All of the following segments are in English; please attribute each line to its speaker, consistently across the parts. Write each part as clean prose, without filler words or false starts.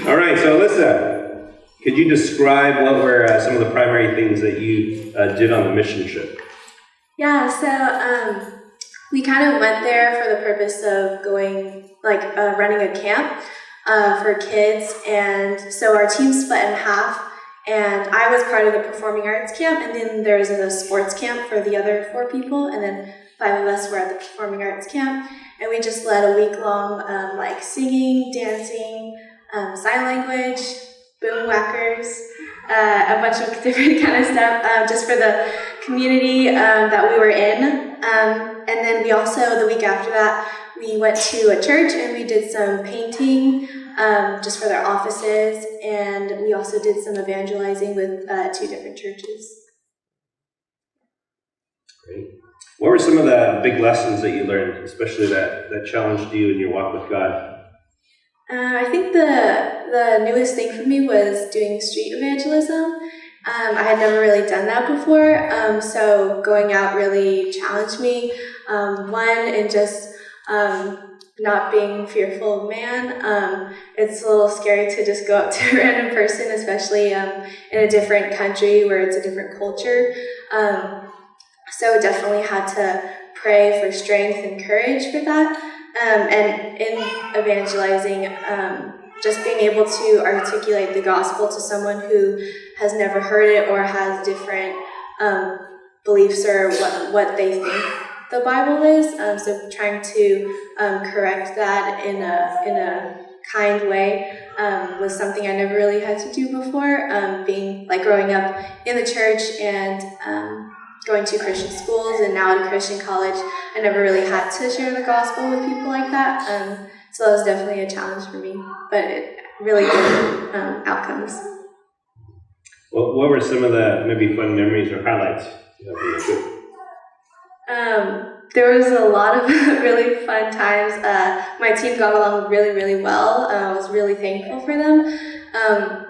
Speaker 1: All right, so Alyssa, could you describe what were some of the primary things that you did on the mission trip?
Speaker 2: Yeah, so we kind of went there for the purpose of going, running a camp for kids, and so our team split in half, and I was part of the performing arts camp, and then there was a sports camp for the other 4 people, and then 5 of us were at the performing arts camp, and we just led a week-long singing, dancing, sign language, boom whackers, a bunch of different kind of stuff just for the community that we were in. And then we also, the week after that, we went to a church and we did some painting just for their offices, and we also did some evangelizing with 2 different churches.
Speaker 1: Great. What were some of the big lessons that you learned, especially that challenged you in your walk with God?
Speaker 2: I think the newest thing for me was doing street evangelism. I had never really done that before, so going out really challenged me. One, in just not being fearful of man. It's a little scary to just go up to a random person, especially in a different country where it's a different culture. So definitely had to pray for strength and courage for that. And in evangelizing, just being able to articulate the gospel to someone who has never heard it or has different beliefs or what they think the Bible is. So trying to correct that in a kind way was something I never really had to do before. Being growing up in the church and going to Christian schools and now at a Christian college, I never really had to share the gospel with people like that. So that was definitely a challenge for me, but it really good outcomes.
Speaker 1: Well, what were some of the maybe fun memories or highlights?
Speaker 2: There was a lot of really fun times. My team got along really, really well. I was really thankful for them.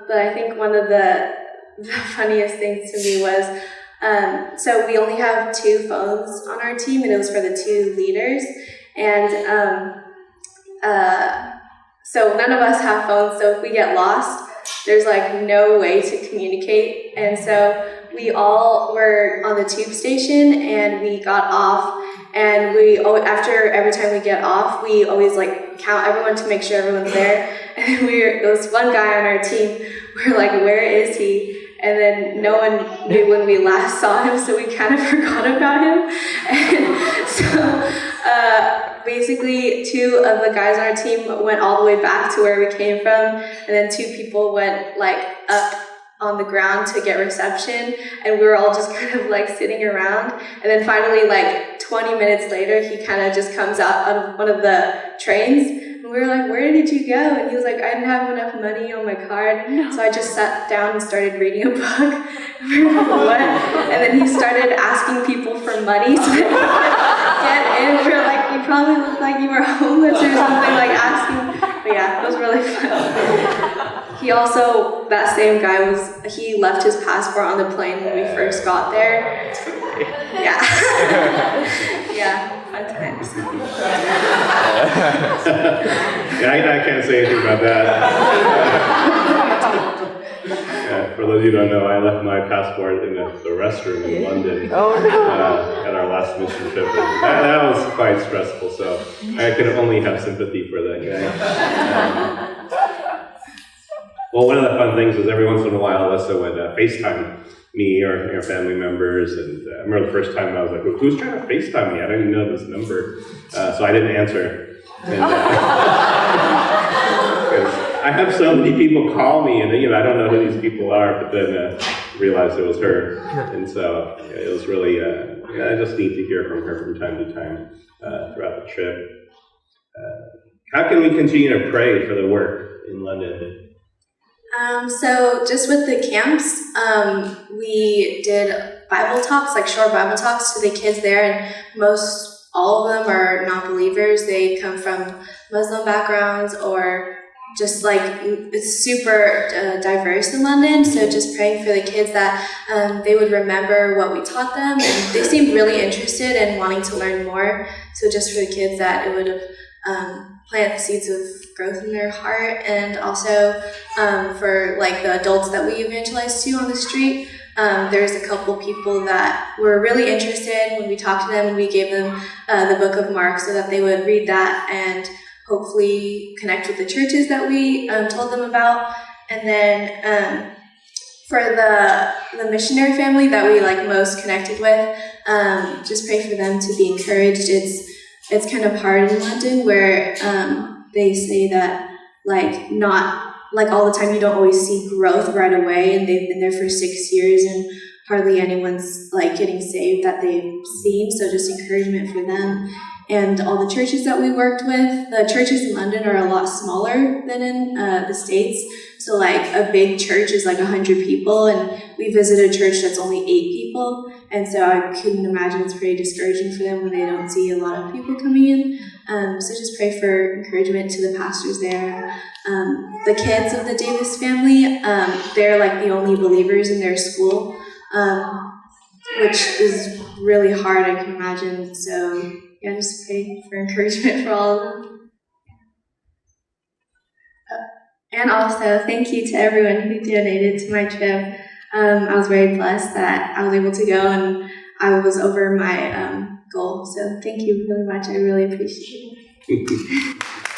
Speaker 2: But I think one of the funniest things to me was, so we only have 2 phones on our team, and it was for the 2 leaders. And so none of us have phones, so if we get lost, there's no way to communicate. And so we all were on the tube station, and we got off, and after every time we get off, we always count everyone to make sure everyone's there. And there was one guy on our team, we're like, where is he? And then no one knew when we last saw him, so we kind of forgot about him. And so basically 2 of the guys on our team went all the way back to where we came from, and then 2 people went up on the ground to get reception, and we were all just kind of sitting around. And then finally 20 minutes later, he kind of just comes out of one of the trains. And we were like, where did you go? And he was like, I didn't have enough money on my card, so I just sat down and started reading a book. And we were like, what? And then he started asking people for money so that he could get in. We were like, you probably look like you were homeless or something, asking. But yeah, it was really fun. He also, that same guy he left his passport on the plane when we first got there. Yeah. Yeah. Fun times.
Speaker 1: Yeah, I can't say anything about that. For those of you who don't know, I left my passport in the restroom in London at our last mission trip. And that was quite stressful, so I could only have sympathy for that guy. Well, one of the fun things was every once in a while, Alyssa would FaceTime me or family members, and I remember the first time I was like, well, who's trying to FaceTime me? I didn't know this number, so I didn't answer. And, I have so many people call me, and I don't know who these people are, but then realized it was her, and so it was really I just need to hear from her from time to time throughout the trip. How can we continue to pray for the work in London?
Speaker 2: So just with the camps, we did Bible talks, short Bible talks to the kids there, and all of them are non-believers. They come from Muslim backgrounds or just it's super diverse in London. So just praying for the kids that they would remember what we taught them, and they seemed really interested and wanting to learn more. So just for the kids that it would plant seeds of growth in their heart. And also for like the adults that we evangelize to on the street, there's a couple people that were really interested when we talked to them and we gave them the book of Mark so that they would read that and hopefully connect with the churches that we told them about. And then for the missionary family that we like most connected with, just pray for them to be encouraged. It's kind of hard in London where they say that like not like all the time you don't always see growth right away, and they've been there for 6 years and hardly anyone's like getting saved that they've seen. So just encouragement for them. And all the churches that we worked with, the churches in London are a lot smaller than in the States. So like a big church is like 100 people, and we visited a church that's only 8 people. And so I couldn't imagine it's pretty discouraging for them when they don't see a lot of people coming in. So just pray for encouragement to the pastors there. The kids of the Davis family, they're like the only believers in their school, which is really hard, I can imagine. So yeah, just pray for encouragement for all of them. And also, thank you to everyone who donated to my trip. I was very blessed that I was able to go, and I was over my goal. So thank you really much. I really appreciate it.